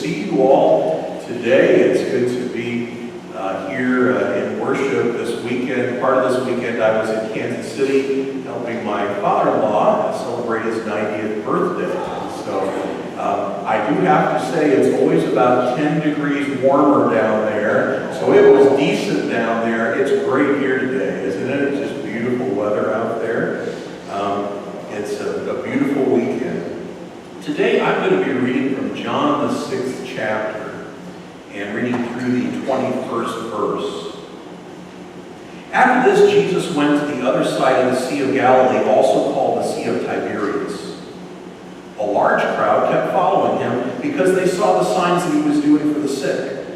see you all today. It's good to be here in worship this weekend. Part of this weekend I was in Kansas City helping my father-in-law celebrate his 90th birthday. So I do have to say it's always about 10 degrees warmer down there. So it was decent down there. It's great here today, isn't it? It's just beautiful weather out there. It's a beautiful weekend. Today I'm going to be reading from John the 6th chapter and reading through the 21st verse. After this, Jesus went to the other side of the Sea of Galilee, also called the Sea of Tiberias. A large crowd kept following him because they saw the signs that he was doing for the sick.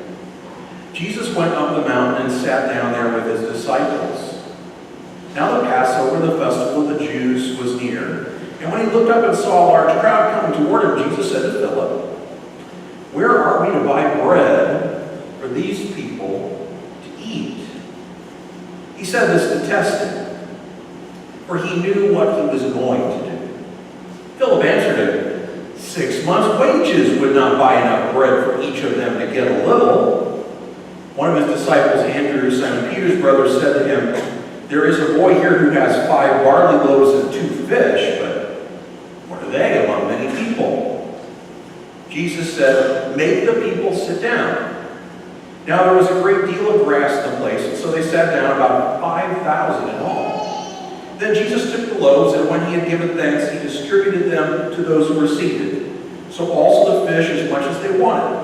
Jesus went up the mountain and sat down there with his disciples. Now the Passover, the festival of the Jews, was near. And when he looked up and saw a large crowd coming toward him, Jesus said to Philip, "Where are we to buy bread for these people to eat?" He said this to test him, for he knew what he was going to do. Philip answered him, 6 months' wages would not buy enough bread for each of them to get a little. One of his disciples, Andrew, Simon Peter's brother, said to him, "There is a boy here who has 5 barley loaves and 2 fish, but what are they among many people?" Jesus said, "Make the people sit down." Now there was a great deal of grass in the place, and so they sat down, about 5,000 in all. Then Jesus took the loaves, and when he had given thanks, he distributed them to those who were seated. So also the fish, as much as they wanted.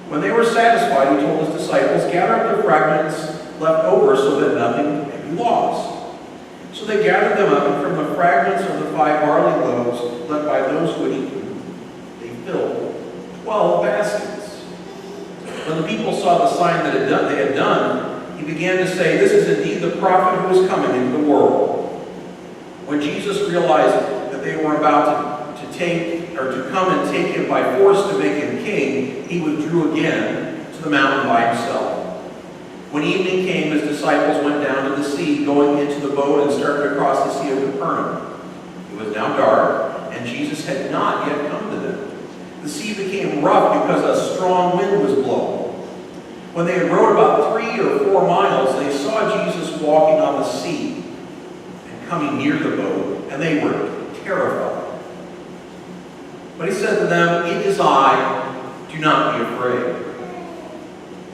When they were satisfied, he told his disciples, "Gather up the fragments left over so that nothing may be lost." So they gathered them up, and from the fragments of the 5 barley loaves left by those who had eaten, they filled 12 baskets. When the people saw the sign that they had done, he began to say, "This is indeed the prophet who is coming into the world." When Jesus realized that they were about to come and take him by force to make him king, he withdrew again to the mountain by himself. When evening came, his disciples went down to the sea, going into the boat and started across the Sea of Capernaum. It was now dark, and Jesus had not yet come to them. The sea became rough because a strong wind was blowing. When they had rowed about 3 or 4 miles, they saw Jesus walking on the sea and coming near the boat, and they were terrified. But he said to them, "It is I, do not be afraid."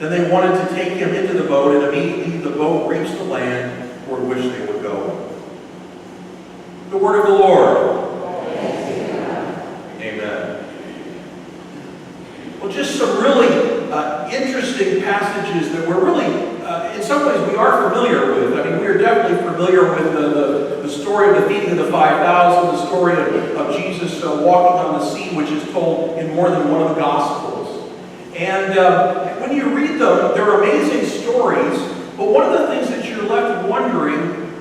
Then they wanted to take him into the boat, and immediately the boat reached the land toward which they were going. The word of the Lord. Amen. Well, just some really interesting passages that we're really, in some ways, we are familiar with. I mean, we are definitely familiar with the story of the feeding of the 5,000, the story of Jesus walking on the sea, which is told in more than one of the Gospels. And when you read them, they're amazing stories, but one of the things that you're left wondering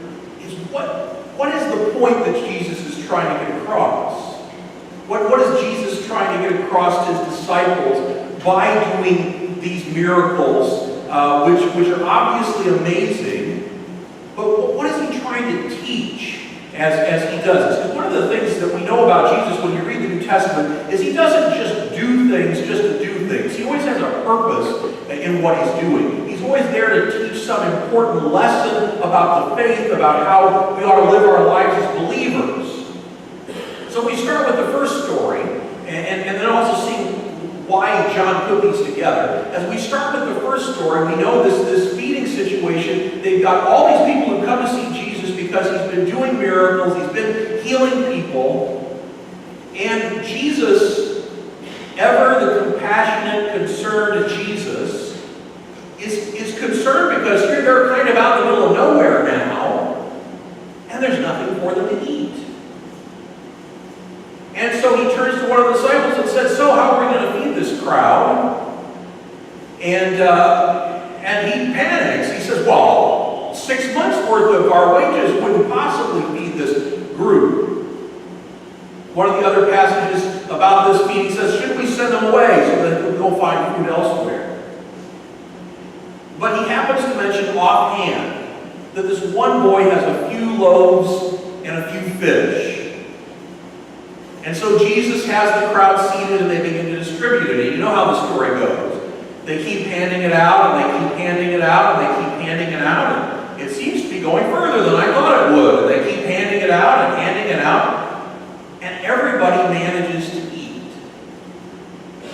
is what is the point that Jesus is trying to get across? What is Jesus trying to get across to his disciples by doing these miracles, which are obviously amazing, but what is he trying to teach as he does this? Because one of the things that we know about Jesus when you read the New Testament is he doesn't just do things just to do things. He always has a purpose in what he's doing. He's always there to teach some important lesson about the faith, about how we ought to live our lives as believers. So we start with the first story, and then also see why John put these together. As we start with the first story, we know this feeding situation. They've got all these people who come to see Jesus because he's been doing miracles, he's been healing people. And Jesus, ever the compassionate, concerned Jesus, is concerned because here they're kind of out in the middle of nowhere now, and there's nothing for them to eat. And so he turns to one of the disciples and says, "So how are we going to feed this crowd?" And he panics. He says, "Well, 6 months worth of our wages wouldn't possibly feed this group." One of the other passages about this meeting says, "Should we send them away so that they'll go find food elsewhere?" But he happens to mention offhand that this one boy has a few loaves and a few fish. And so Jesus has the crowd seated and they begin to distribute it. And you know how the story goes. They keep handing it out, and they keep handing it out, and they keep handing it out. And it seems to be going further than I thought it would. And they keep handing it out and handing it out. And everybody manages to eat.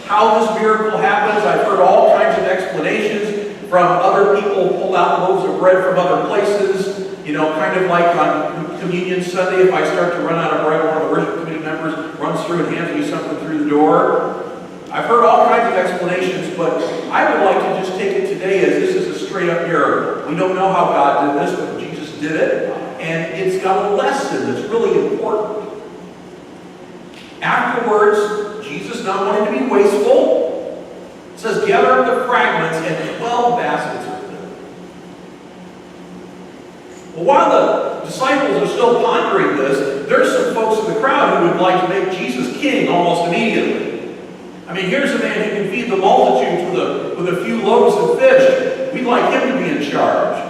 How this miracle happens, I've heard all kinds of explanations from other people, pulled out loaves of bread from other places. You know, kind of like on Communion Sunday, if I start to run out of bread, one of the worship committee members runs through and hands me something through the door. I've heard all kinds of explanations, but I would like to just take it today as this is a straight-up miracle. We don't know how God did this, but Jesus did it, and it's got a lesson that's really important. Afterwards, Jesus, not wanting to be wasteful, says, gather up the fragments, and 12 baskets are filled. Well, while the disciples are still pondering this, there's some folks in the crowd who would like to make Jesus king almost immediately. I mean, here's a man who can feed the multitudes with a few loaves of fish. We'd like him to be in charge.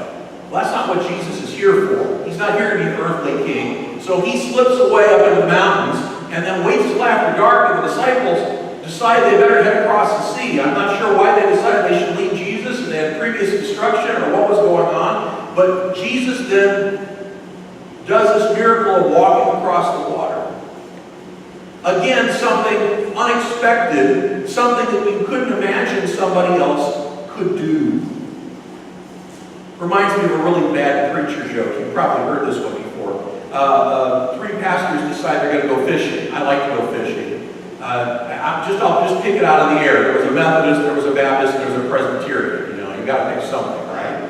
Well, that's not what Jesus is here for. He's not here to be an earthly king. So he slips away up into the mountains and then waits till after dark, and the disciples decide they better head across the sea. I'm not sure why they decided they should lead Jesus, and they had previous instruction or what was going on. But Jesus then does this miracle of walking across the water. Again, something unexpected, something that we couldn't imagine somebody else could do. Reminds me of a really bad preacher joke. You've probably heard this one before. Three pastors decide they're going to go fishing. I like to go fishing. I'll just pick it out of the air. There was a Methodist, there was a Baptist, and there was a Presbyterian. You know, you got to pick something, right?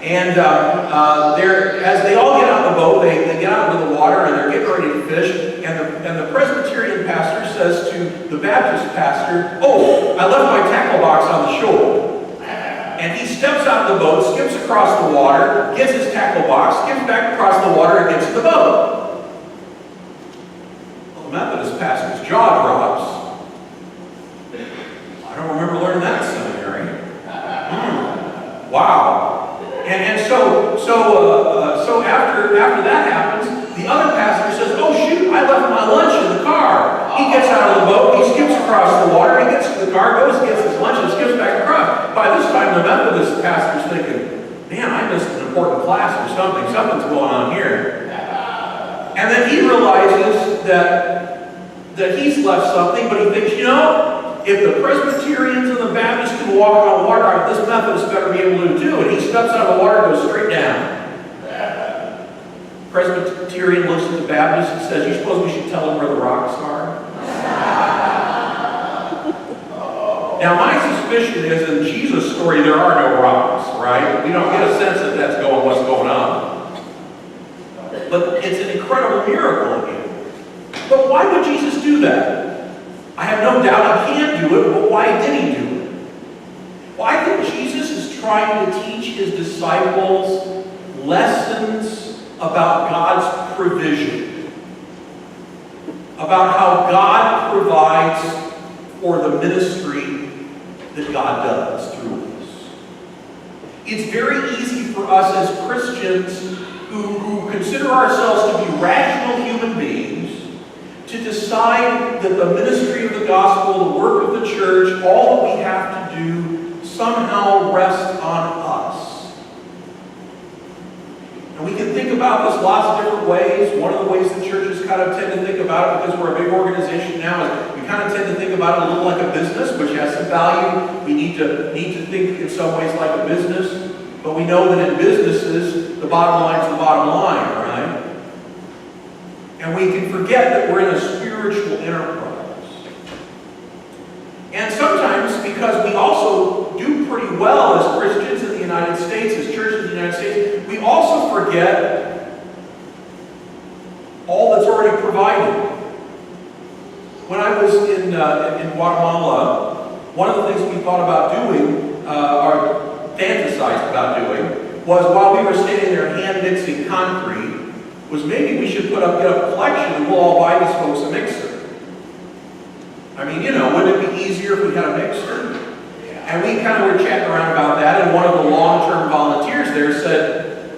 And as they all get out of the boat, they get out into the water and they're getting ready to fish. And the Presbyterian pastor says to the Baptist pastor, "Oh, I left my tackle box on the shore." And he steps out of the boat, skips across the water, gets his tackle box, skips back across the water, and gets to the boat. Well, the Methodist pastor's jaw drops. I don't remember learning that in seminary. Wow. And so after that happens, the other pastor says, "Oh shoot, I left my lunch in the car." He gets out of the boat, he skips across the water, he gets to the car, goes, gets his lunch, and skips back across. By this time, the Methodist pastor's thinking, "Man, I missed an important class or something. Something's going on here." And then he realizes that he's left something, but he thinks, you know, if the Presbyterians and the Baptists can walk on water, this Methodist better be able to do it. He steps out of the water and goes straight down. Presbyterian looks at the Baptist and says, "You suppose we should tell him where the rocks are?" Now, my suspicion is in Jesus' story there are no rocks, right? We don't get a sense that that's what's going on. But it's an incredible miracle again. But why would Jesus do that? I have no doubt he can do it, but why did he do it? Well, I think Jesus is trying to teach his disciples lessons about God's provision, about how God provides for the ministry that God does through us. It's very easy for us as Christians who consider ourselves to be rational human beings to decide that the ministry of the gospel, the work of the church, all that we have to do somehow rests on us. And we can think about this lots of different ways. One of the ways the churches kind of tend to think about it, because we're a big organization now, is we kind of tend to think about it a little like a business, which has some value. We need to think in some ways like a business. But we know that in businesses, the bottom line is the bottom line, right? And we can forget that we're in a spiritual enterprise. And sometimes, because we also do pretty well as Christians in the United States, as churches in the United States, we also forget all that's already provided. When I was in Guatemala, one of the things we thought about doing, or fantasized about doing, was while we were standing there hand mixing concrete, was maybe we should get up a collection and we'll all buy these folks a mixer. I mean, you know, wouldn't it be easier if we had a mixer? And we kind of were chatting around about that, and one of the long-term volunteers there said,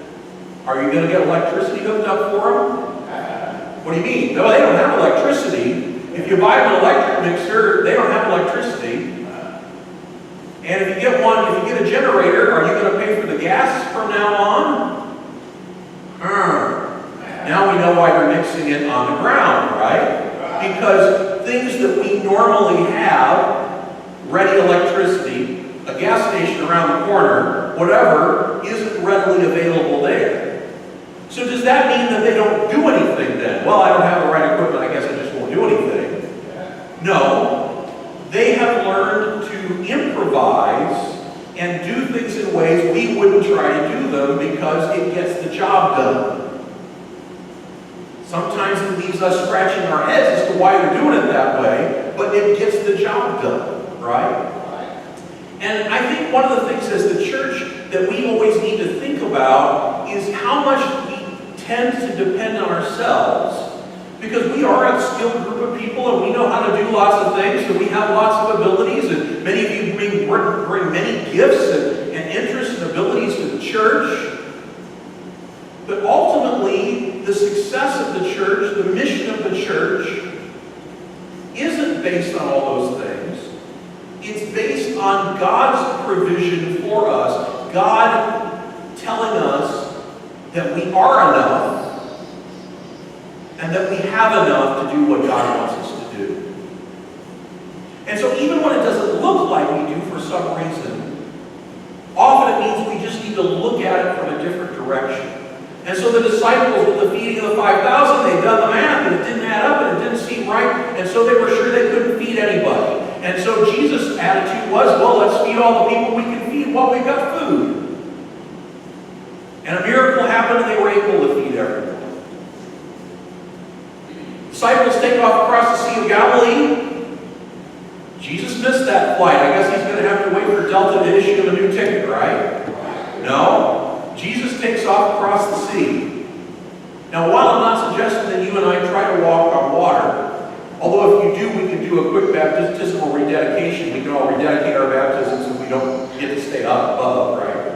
"Are you going to get electricity hooked up for them?" "What do you mean?" "No, they don't have electricity, If you buy an electric mixer, they don't have electricity. And if you get a generator, are you going to pay for the gas from now on? Now we know why they're mixing it on the ground, right? Because things that we normally have, ready electricity, a gas station around the corner, whatever, isn't readily available there. So does that mean that they don't do anything then? Well, I don't have the right equipment, I guess I just won't do anything. No, they have learned to improvise and do things in ways we wouldn't try to do them because it gets the job done. Sometimes it leaves us scratching our heads as to why they're doing it that way, but it gets the job done, right? And I think one of the things as the church that we always need to think about is how much we tend to depend on ourselves, because we are a skilled group of people and we know how to do lots of things and we have lots of abilities, and many of you bring many gifts and interests and abilities to the church. But ultimately, the success of the church, the mission of the church, isn't based on all those things. It's based on God's provision for us. God telling us that we are enough and that we have enough to do what God wants us to do. And so even when it doesn't look like we do for some reason, often it means we just need to look at it from a different direction. And so the disciples, with the feeding of the 5,000, they'd done the math, and it didn't add up, and it didn't seem right, and so they were sure they couldn't feed anybody. And so Jesus' attitude was, well, let's feed all the people we can feed while we've got food. And a miracle happened, and they were able to feed everyone. Disciples take off across the Sea of Galilee. Jesus missed that flight. I guess he's going to have to wait for Delta to issue him a new ticket, right? No. Jesus takes off across the sea. Now, while I'm not suggesting that you and I try to walk on water, although if you do, we can do a quick baptismal rededication. We can all rededicate our baptisms and we don't get to stay up above, right?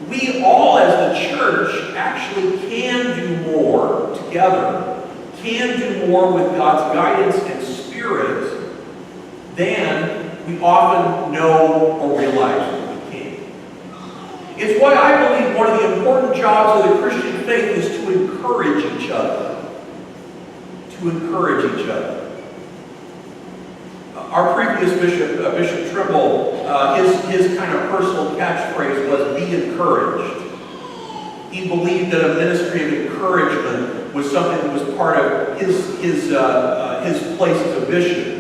We all as the church actually can do more together, can do more with God's guidance and spirit than we often know or realize. It's why I believe one of the important jobs of the Christian faith is to encourage each other. To encourage each other. Our previous bishop, Bishop Trimble, his kind of personal catchphrase was, be encouraged. He believed that a ministry of encouragement was something that was part of his place as a bishop.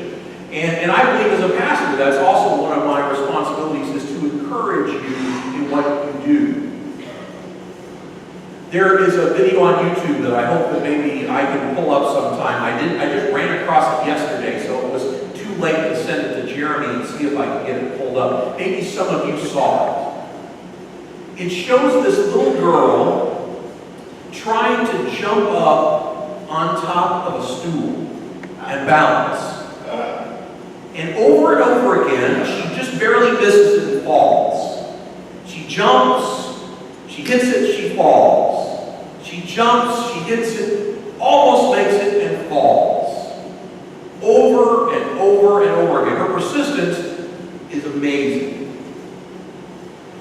And I believe as a pastor, that's also one of my responsibilities, is to encourage you in what you do. There is a video on YouTube that I hope that maybe I can pull up sometime. I just ran across it yesterday, so it was too late to send it to Jeremy and see if I can get it pulled up. Maybe some of you saw it. It shows this little girl trying to jump up on top of a stool and balance. And over again, she just barely misses it and falls. She jumps, she hits it, she falls. She jumps, she hits it, almost makes it, and falls. Over and over and over again. Her persistence is amazing.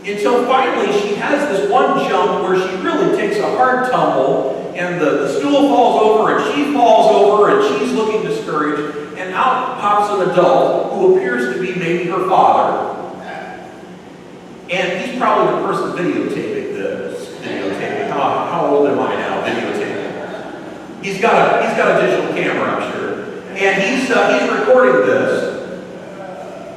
Until finally she has this one jump where she really takes a hard tumble, and the stool falls over, and she falls over, and she's looking discouraged. And out pops an adult who appears to be maybe her father. And he's probably the person videotaping this. How old am I now? Videotaping. He's got a digital camera, I'm sure. And he's recording this.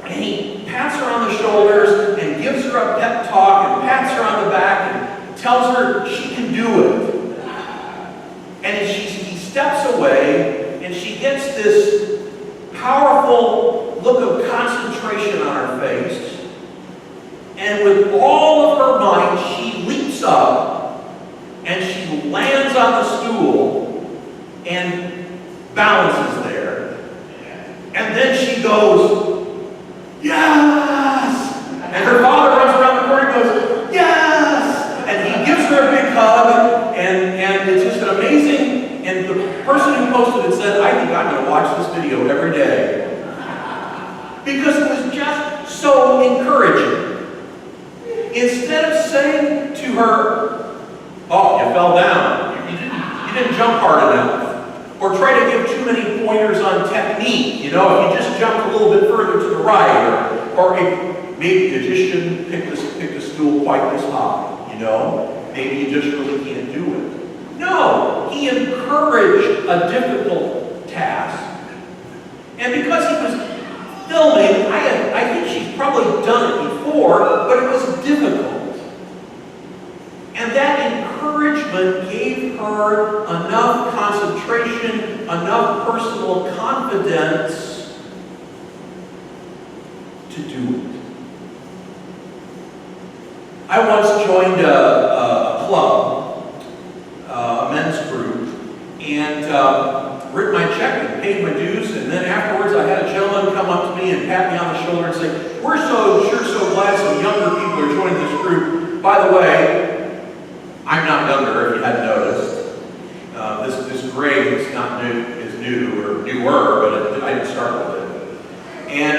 And he pats her on the shoulders and gives her a pep talk and pats her on the back and tells her she can do it. And he steps away and she gets this powerful look of concentration on her face, and with all of her might, she leaps up, and she lands on the stool, and balances there, and then she goes, yes! And her father runs around the corner and goes, yes! And he gives her a big hug, and it's just an amazing, and the person who posted it said, I think I'm going to video every day. Because it was just so encouraging. Instead of saying to her, oh, you fell down. You didn't jump hard enough. Or try to give too many pointers on technique. You know, if you just jumped a little bit further to the right, or if maybe you just shouldn't pick the stool quite this high. You know, maybe you just really can't do it. No, he encouraged a difficult task. And because he was filming, I think she's probably done it before, but it was difficult. And that encouragement gave her enough concentration, enough personal confidence to do it. I once joined a club, a men's group, and written my check and paid my dues, and then afterwards I had a gentleman come up to me and pat me on the shoulder and say, we're so glad some younger people are joining this group. By the way, I'm not younger, if you hadn't noticed. This grade is not new, is new or newer, but I didn't start with it. And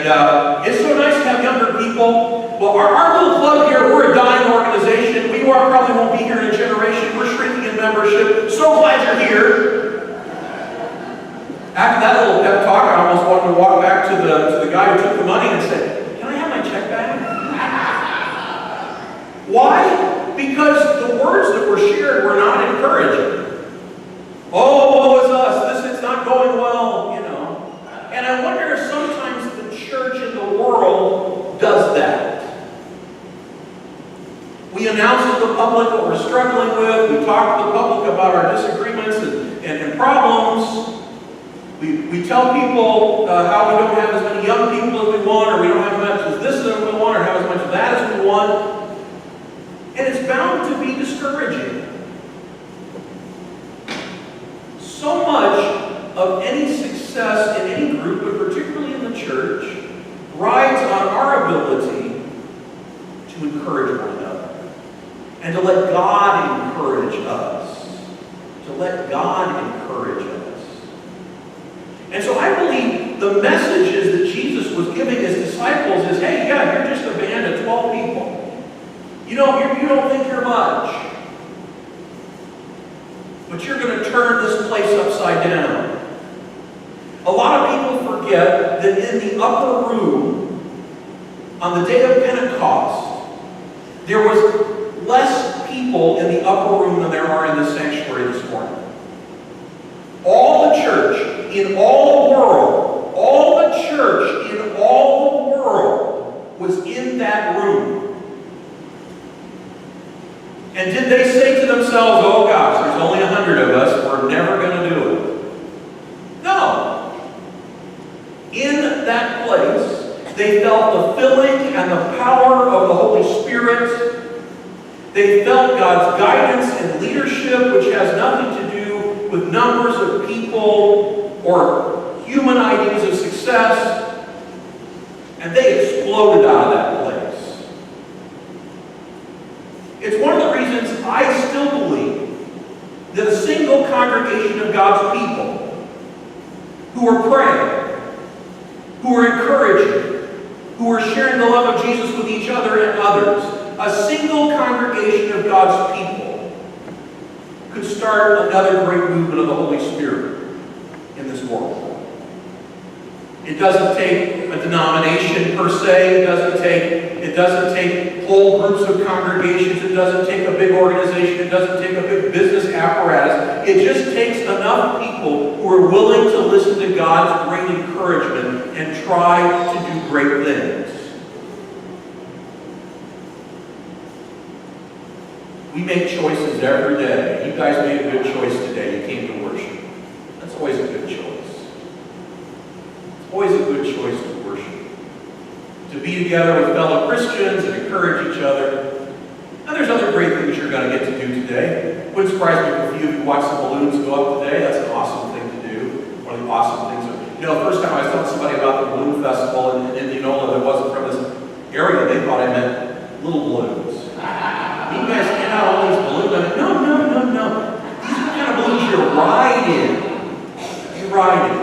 it's so nice to have younger people. Well, our little club here, we're a dying organization. We probably won't be here in a generation. We're shrinking in membership. So glad you're here. After that little pep talk, I almost wanted to walk back to the guy who took the money and say, can I have my check back? Why? Because the words that were shared were not encouraging. Oh, woe is us, it's not going well, you know. And I wonder if sometimes the church in the world does that. We announce to the public what we're struggling with. We talk to the public about our disagreements and problems. We tell people how we don't have as many young people as we want, or we don't have as much as this as we want, or have as much of that as we want. And it's bound to be discouraging. So much of any success in any group, but particularly in the church, rides on our ability to encourage one another. And to let God encourage us. To let God encourage us. And so I believe the messages that Jesus was giving his disciples is, hey, yeah, you're just a band of 12 people. You don't think you're much. But you're going to turn this place upside down. A lot of people forget that in the upper room, on the day of Pentecost, there was less people in the upper room than there are in the sanctuary this morning. All the church in all the world, was in that room. And did they say to themselves, oh gosh, there's only 100 of us, we're never going to do it? No. In that place, they felt the filling and the power of the Holy Spirit. They felt God's guidance and leadership, which has nothing to do with numbers of people or human ideas of success. And they exploded out of that place. It's one of the reasons I still believe that a single congregation of God's people who are praying, who are encouraging, who are sharing the love of Jesus with each other and others, a single congregation of God's people could start another great movement of the Holy Spirit in this world. It doesn't take a denomination per se. It doesn't take whole groups of congregations. It doesn't take a big organization. It doesn't take a big business apparatus. It just takes enough people who are willing to listen to God's great encouragement and try to do great things. We make choices every day. You guys made a good choice today. You came to worship. That's always a good choice. Always a good choice to worship. To be together with fellow Christians and encourage each other. And there's other great things you're going to get to do today. Wouldn't surprise me if a few of you watch some balloons go up today. That's an awesome thing to do. One of the awesome things. You know, the first time I was telling somebody about the balloon festival in Indianola that wasn't from this area, they thought I meant little balloons. You guys hand out all these balloons. I mean, no. These are the kind of balloons you ride in. You ride in.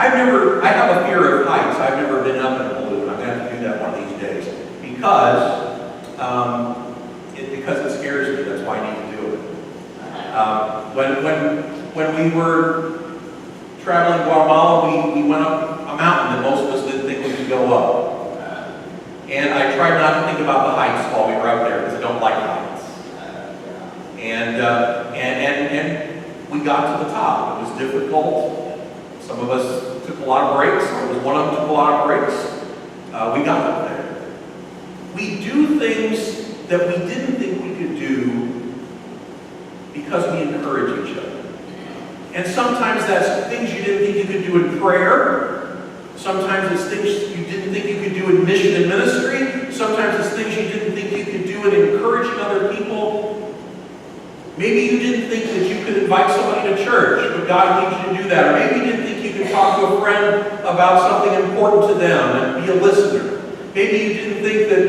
I have a fear of heights. I've never been up in a balloon. I'm going to have to do that one of these days because it scares me. That's why I need to do it. When we were traveling Guatemala, we went up a mountain that most of us didn't think we could go up. And I tried not to think about the heights while we were up there because I don't like heights. And we got to the top. It was difficult. Some of us took a lot of breaks. I was one of them took a lot of breaks. We got up there. We do things that we didn't think we could do because we encourage each other. And sometimes that's things you didn't think you could do in prayer. Sometimes it's things you didn't think you could do in mission and ministry. Sometimes it's things you didn't think you could do in encouraging other people. Maybe you didn't think that you could invite somebody to church, but God needs you to do that. Or maybe you didn't think you could talk to a friend about something important to them and be a listener. Maybe you didn't think that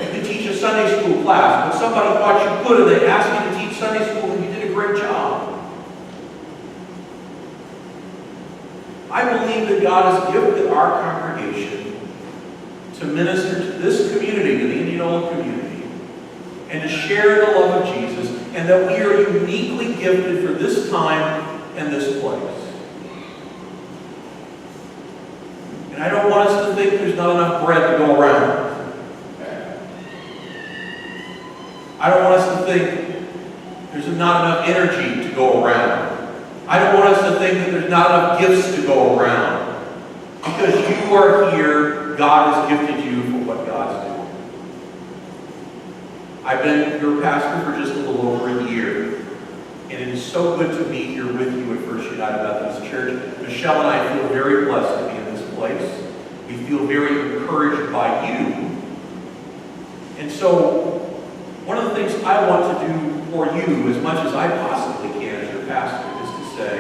you could teach a Sunday school class, but somebody thought you could, and they asked you to teach Sunday school, and you did a great job. I believe that God has gifted our congregation to minister to this community, to the Indianola community, and to share the love of Jesus, and that we are uniquely gifted for this time and this place. And I don't want us to think there's not enough bread to go around. I don't want us to think there's not enough energy to go around. I don't want us to think that there's not enough gifts to go around. Because you are here, God has gifted you for what God's doing. I've been your pastor for just a little over a year. And it is so good to be here with you at First United Methodist Church. Michelle and I feel very blessed to be in this place. We feel very encouraged by you. And so, one of the things I want to do for you, as much as I possibly can as your pastor, is to say,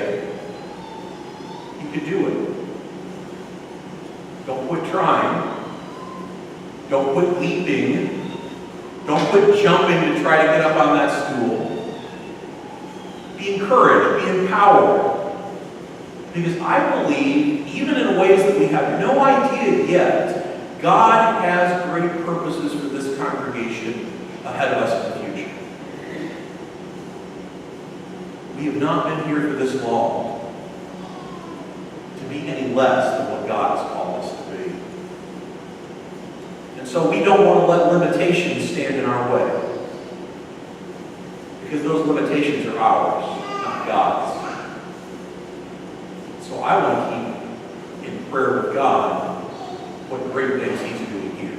you can do it. Don't quit trying. Don't quit leaping. Don't quit jumping to try to get up on that stool. Be encouraged. Be empowered. Because I believe, even in ways that we have no idea yet, God has great purposes for this congregation ahead of us in the future. We have not been here for this long to be any less than what God has called us to be. And so we don't want to let limitations stand in our way. Because those limitations are ours, not God's. So I want to keep in prayer with God what great things He's doing here.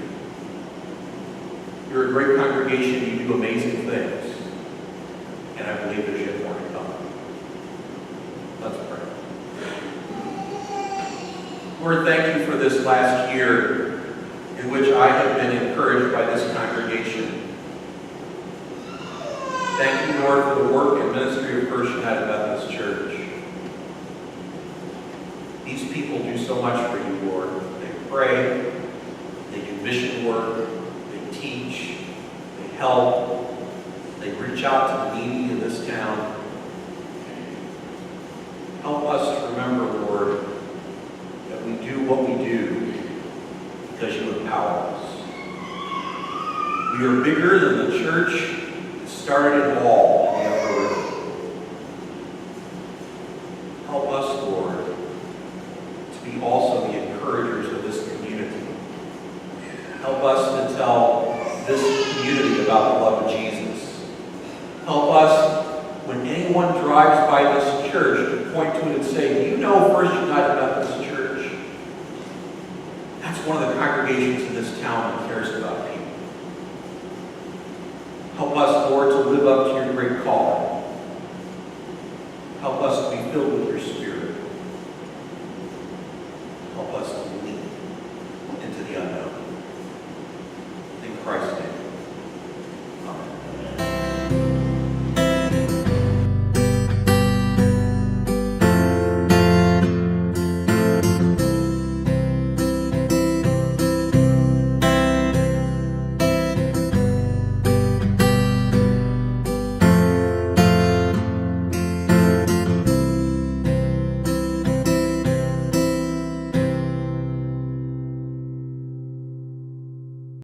You're a great congregation, you do amazing things. And I believe there's yet more to come. Let's pray. Lord, thank you for this last year in which I have been encouraged by this congregation. Thank you, Lord, for the work and ministry of First United Methodist Church. These people do so much for you, Lord. They pray, they do mission work, they teach, they help, they reach out to the needy in this town. Help us to remember, Lord, that we do what we do because you empower us. We are bigger than the church that started it all in the Upper River. Help us, Lord, to be also the encouragers of this community. Help us to tell this community about the love of Jesus. Help us, when anyone drives by this church, to point to it and say, do you know First United Methodist Church? That's one of the congregations in this town that cares about people. Help us, Lord, to live up to your great calling. Help us to be filled with your